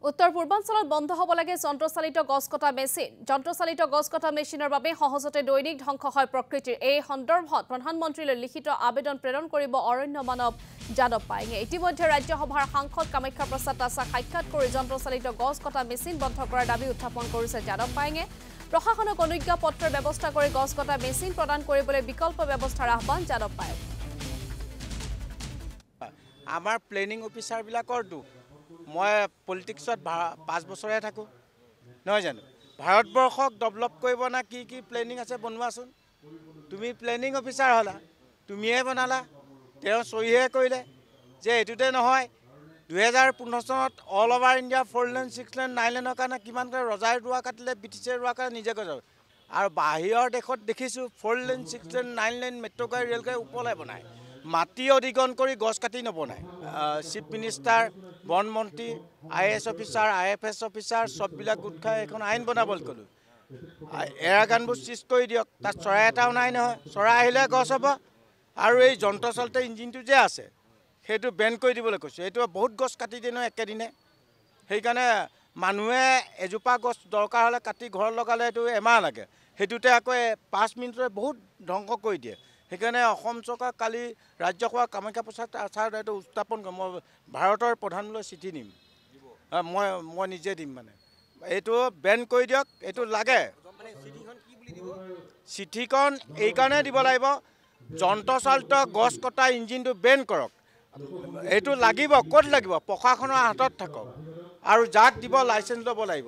উত্তৰ পূৰ্বাঞ্চলত বন্ধ হ'ব লাগে যন্ত্ৰচালিত গছ কটা মেচিন। যন্ত্ৰচালিত গছ কটা মেচিনৰ বাবে সহজতে দৈনিক ধ্বংস হয় প্ৰকৃতিৰ। এই সন্দৰ্ভত প্ৰধানমন্ত্ৰীলৈ লিখিত আবেদন প্ৰেৰণ কৰিব অৰণ্য মানৱ যাদৱ পায়েঙে। ইতিমধ্যে ৰাজ্যসভাৰ সাংসদ কামাখ্যা প্ৰসাদ দাসক সাক্ষাৎ কৰি যন্ত্ৰচালিত গছ কটা মেচিন বন্ধ কৰাৰ দাবী উত্থাপন কৰিছে যাদৱ পায়েঙে। প্ৰশাসনক অনুজ্ঞা পত্ৰৰ ব্যৱস্থা কৰি গছ কটা মেচিন প্ৰদান কৰিবলৈ বিকল্প ব্যৱস্থাৰ আহ্বান যাদৱ পায়েং। আমাৰ প্লেনিং অফিচাৰবিলাকৰ দুখ। মই পলিটিক্সত 5 বছৰে থাকোঁ নহয় জানো। ভাৰতবৰ্ষক ডেভেলপ কৰিব না কি প্লেনিং আছে বনোৱাচোন। তুমি প্লেনিং অফিচাৰ হ'লা, তুমিয়ে বনালা, তেওঁ চহীহে কৰিলে যে এইটোতে নহয়। 2015 চনত অল অভাৰ ইণ্ডিয়া 4 লেন 6 লেন 9 লেনৰ কাৰণে কিমানকৈ ৰজাই ৰোৱা কাটিলে, ব্ৰিটিছে ৰোৱা কাৰণে নিজে কৰে। আৰু বাহিৰৰ দেশত দেখিছোঁ 4 লেন 6 লেন 9 লেন মেট্ৰ' গাড়ী ৰেল গাড়ী ওপৰলৈ বনায়, মাটি অধিগ্ৰহণ কৰি গছ কাটি নবনায়। চিফ মিনিষ্টাৰ, বনমন্ত্ৰী, IAS অফিচাৰ, IFS অফিচাৰ চববিলাক গোট খাই এখন আইন বনাবলৈ ক'লোঁ। এৰাগানবোৰ চিজ কৰি দিয়ক, তাত চৰাই এটাও নাই নহয়। চৰাই আহিলে গছ হ'ব। আৰু এই যন্ত্ৰচালিত ইঞ্জিনটো যে আছে সেইটো বেন কৰি দিবলৈ কৈছোঁ। এইটো বহুত গছ কাটি দিয়ে নহয় একেদিনে। সেইকাৰণে মানুহে এজোপা গছ দৰকাৰ হ'লে কাটি ঘৰত লগালে এইটো এমাহ লাগে, সেইটোতে আকৌ 5 মিনিটতে বহুত ধ্বংস কৰি দিয়ে। সেইকাৰণে অসম চৰকাৰ কালি ৰাজ্যসভা কামাখ্যা প্ৰসাদ ছাৰ এইটো উত্থাপন কৰিম। মই ভাৰতৰ প্ৰধানলৈ চিঠি দিম, মই নিজে দিম। মানে এইটো বেন কৰি দিয়ক, এইটো লাগে। চিঠিখন এইকাৰণে দিব লাগিব, যন্ত্ৰচালিত গছ কটা ইঞ্জিনটো বেন কৰক। এইটো লাগিব, ক'ত লাগিব? প্ৰশাসনৰ হাতত থাকক আৰু যাক দিব লাইচেঞ্চ ল'ব লাগিব।